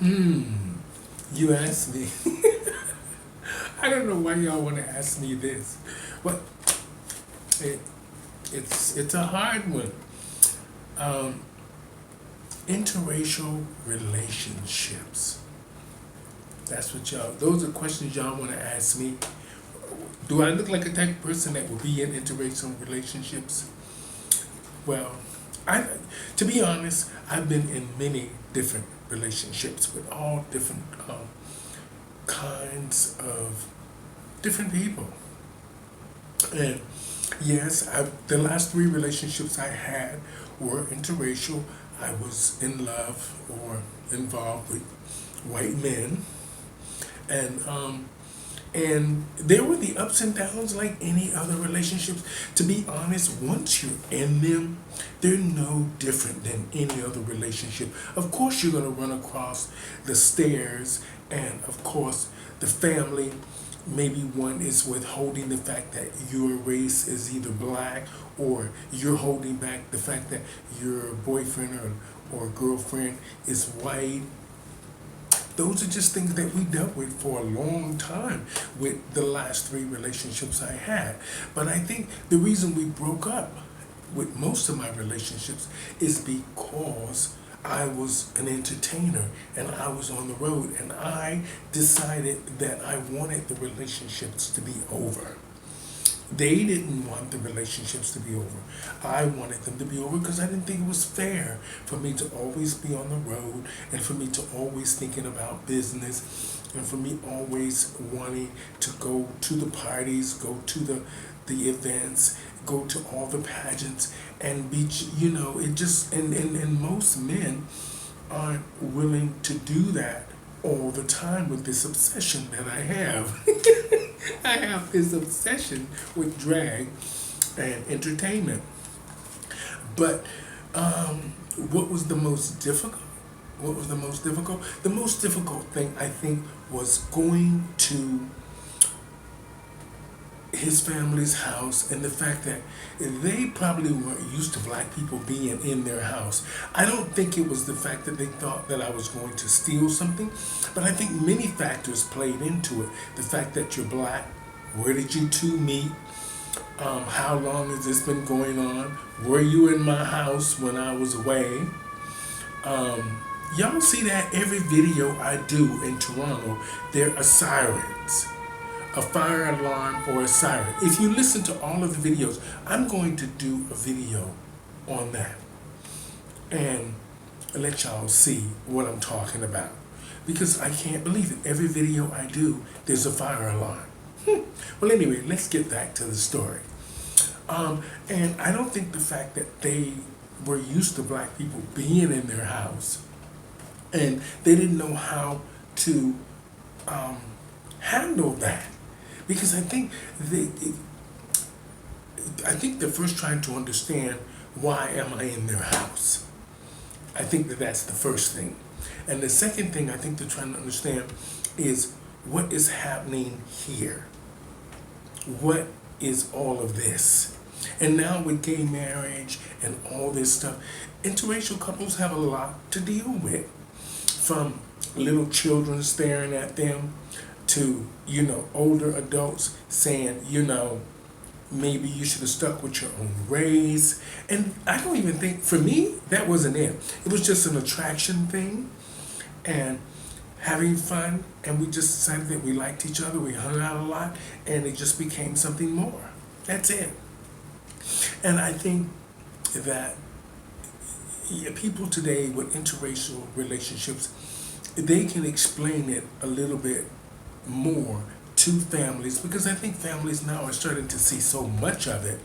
You asked me. I don't know why y'all want to ask me this, but it, it's a hard one. Um, Interracial relationships. That's what y'all. Those are questions y'all want to ask me. Do I look like a type of person that will be in interracial relationships? Well, I, to be honest, I've been in many different relationships with all different kinds of different people. And yes, the last three relationships I had were interracial. I was in love or involved with white men, and there were the ups and downs like any other relationships. To be honest, once you're in them, they're no different than any other relationship. Of course, you're going to run across the stairs, and of course, the family. Maybe one is withholding the fact that your race is either black, or you're holding back the fact that your boyfriend or girlfriend is white. Those are just things that we dealt with for a long time with the last three relationships I had. But I think the reason we broke up with most of my relationships is because I was an entertainer and I was on the road, and I decided that I wanted the relationships to be over. They didn't want the relationships to be over. I wanted them to be over because I didn't think it was fair for me to always be on the road, and for me to always thinking about business, and for me always wanting to go to the parties, go to the events, go to all the pageants, and be, it just, and most men aren't willing to do that all the time with this obsession that I have. I have this obsession with drag and entertainment. But what was the most difficult? What was the most difficult? The most difficult thing, I think, was going to his family's house, and the fact that they probably weren't used to black people being in their house. I don't think it was the fact that they thought that I was going to steal something, but I think many factors played into it. The fact that you're black, where did you two meet? How long has this been going on? Were you in my house when I was away? Y'all see that every video I do in Toronto, there are sirens, a fire alarm or a siren. If you listen to all of the videos, I'm going to do a video on that and let y'all see what I'm talking about, because I can't believe it. Every video I do, there's a fire alarm. Well, anyway, let's get back to the story. And I don't think the fact that they were used to black people being in their house, and they didn't know how to handle that, because I think they're first trying to understand, why am I in their house? I think that that's the first thing. And the second thing I think they're trying to understand is, what is happening here? What is all of this? And now with gay marriage and all this stuff, interracial couples have a lot to deal with. From little children staring at them to, older adults saying, maybe you should have stuck with your own race. And I don't even think, for me, that wasn't it. It was just an attraction thing and having fun, and we just decided that we liked each other, we hung out a lot, and it just became something more. That's it. And I think that people today with interracial relationships, they can explain it a little bit more to families, because I think families now are starting to see so much of it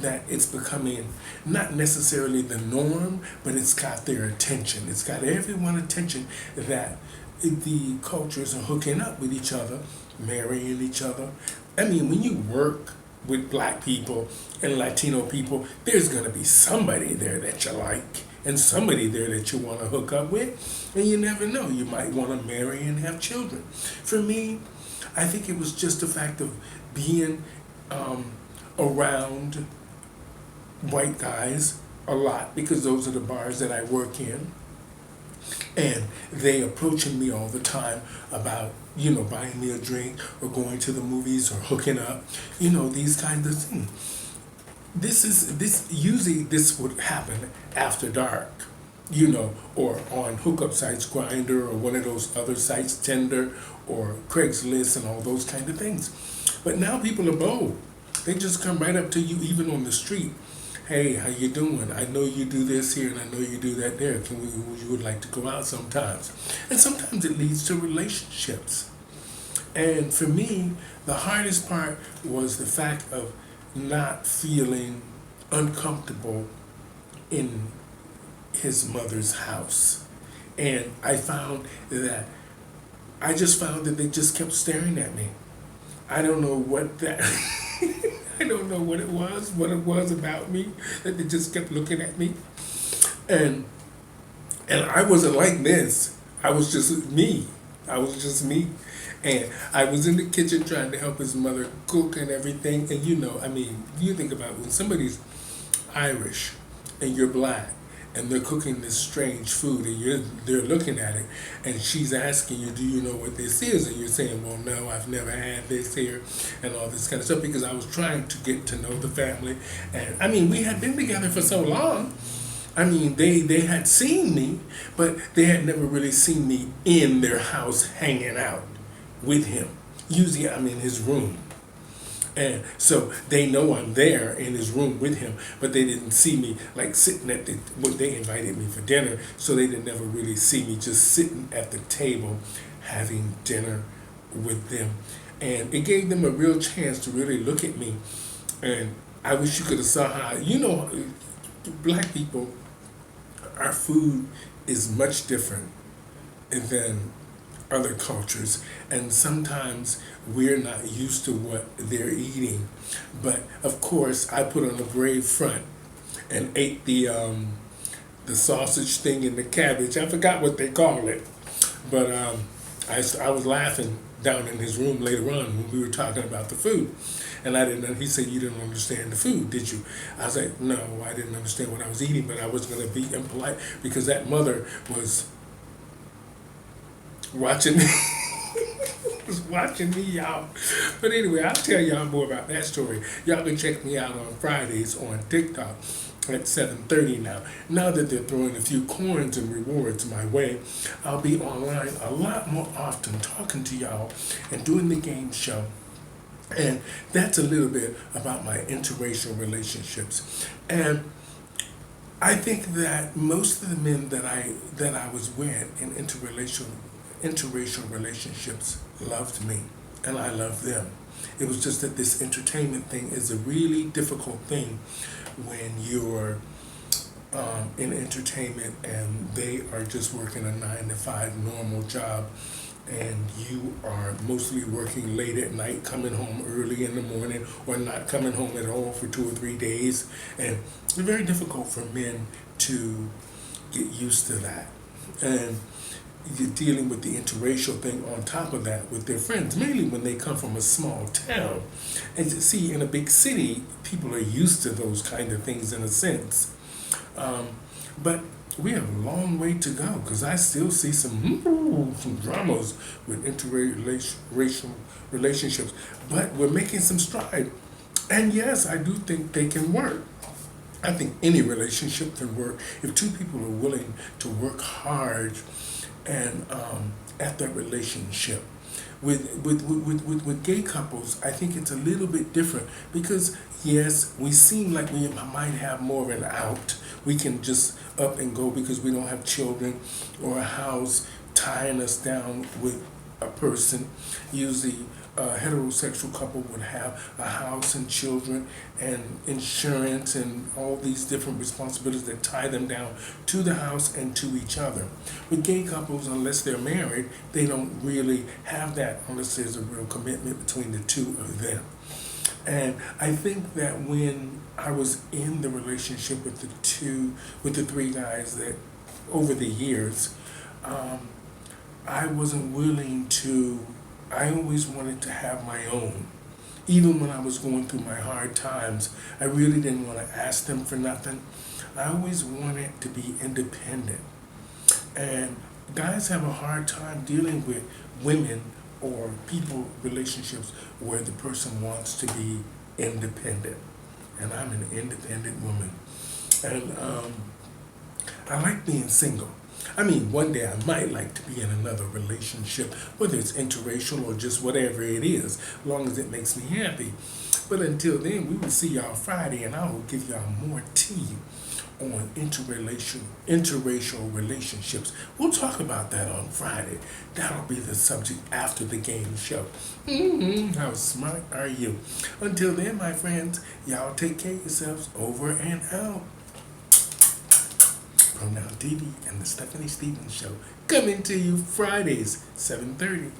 that it's becoming not necessarily the norm, but it's got their attention. It's got everyone's attention that the cultures are hooking up with each other, marrying each other. I mean, when you work with black people and Latino people, there's going to be somebody there that you like and somebody there that you want to hook up with, and you never know, you might want to marry and have children. For me, I think it was just the fact of being around white guys a lot, because those are the bars that I work in. And they approaching me all the time about, buying me a drink or going to the movies or hooking up, these kinds of things. This would happen after dark, or on hookup sites, Grinder or one of those other sites, Tinder or Craigslist and all those kind of things. But now people are bold. They just come right up to you, even on the street. Hey, how you doing? I know you do this here and I know you do that there. You would like to go out sometimes. And sometimes it leads to relationships. And for me, the hardest part was the fact of not feeling uncomfortable in his mother's house. And I just found that they just kept staring at me. I don't know what that I don't know what it was about me that they just kept looking at me. And I wasn't like this. I was just me. And I was in the kitchen trying to help his mother cook and everything. And you think about when somebody's Irish and you're black and they're cooking this strange food and they're looking at it and she's asking you, do you know what this is? And you're saying, well, no, I've never had this here and all this kind of stuff, because I was trying to get to know the family. And we had been together for so long. They had seen me, but they had never really seen me in their house hanging out with him. Usually I'm in his room. And so they know I'm there in his room with him, but they didn't see me like sitting they invited me for dinner, so they didn't never really see me just sitting at the table having dinner with them. And it gave them a real chance to really look at me. And I wish you could have saw how, black people, our food is much different than other cultures, and sometimes we're not used to what they're eating. But of course, I put on a brave front and ate the sausage thing and the cabbage. I forgot what they call it, but I was laughing down in his room later on when we were talking about the food, and I didn't. He said, "You didn't understand the food, did you?" I was like, "No, I didn't understand what I was eating, but I was going to be impolite because that mother was watching me." Was watching me, y'all. But anyway, I'll tell y'all more about that story. Y'all can check me out on Fridays on TikTok at 7:30 now. Now that they're throwing a few coins and rewards my way, I'll be online a lot more often talking to y'all and doing the game show. And that's a little bit about my interracial relationships. And I think that most of the men that I was with in interracial relationships loved me, and I loved them. It was just that this entertainment thing is a really difficult thing when you're in entertainment and they are just working a 9 to 5 normal job, and you are mostly working late at night, coming home early in the morning, or not coming home at all for 2 or 3 days. And it's very difficult for men to get used to that. And you're dealing with the interracial thing on top of that with their friends, mainly when they come from a small town. And you see, in a big city, people are used to those kind of things in a sense. But we have a long way to go, because I still see some dramas with interracial relationships. But we're making some stride. And yes, I do think they can work. I think any relationship can work if two people are willing to work hard and at that relationship. With gay couples, I think it's a little bit different, because yes, we seem like we might have more of an out. We can just up and go because we don't have children or a house tying us down with a person. Usually a heterosexual couple would have a house and children and insurance and all these different responsibilities that tie them down to the house and to each other. With gay couples, unless they're married, they don't really have that unless there's a real commitment between the two of them. And I think that when I was in the relationship with the 3 guys that over the years, I wasn't willing to. I always wanted to have my own. Even when I was going through my hard times, I really didn't want to ask them for nothing. I always wanted to be independent. And guys have a hard time dealing with women or people relationships where the person wants to be independent. And I'm an independent woman. And I like being single. I mean, one day I might like to be in another relationship, whether it's interracial or just whatever it is, as long as it makes me happy. But until then, we will see y'all Friday, and I will give y'all more tea on interracial relationships. We'll talk about that on Friday. That'll be the subject after the game show. How smart are you? Until then, my friends, y'all take care of yourselves. Over and out. Pronoun Dee Dee and the Stephanie Stevens Show, coming to you Fridays, 7:30.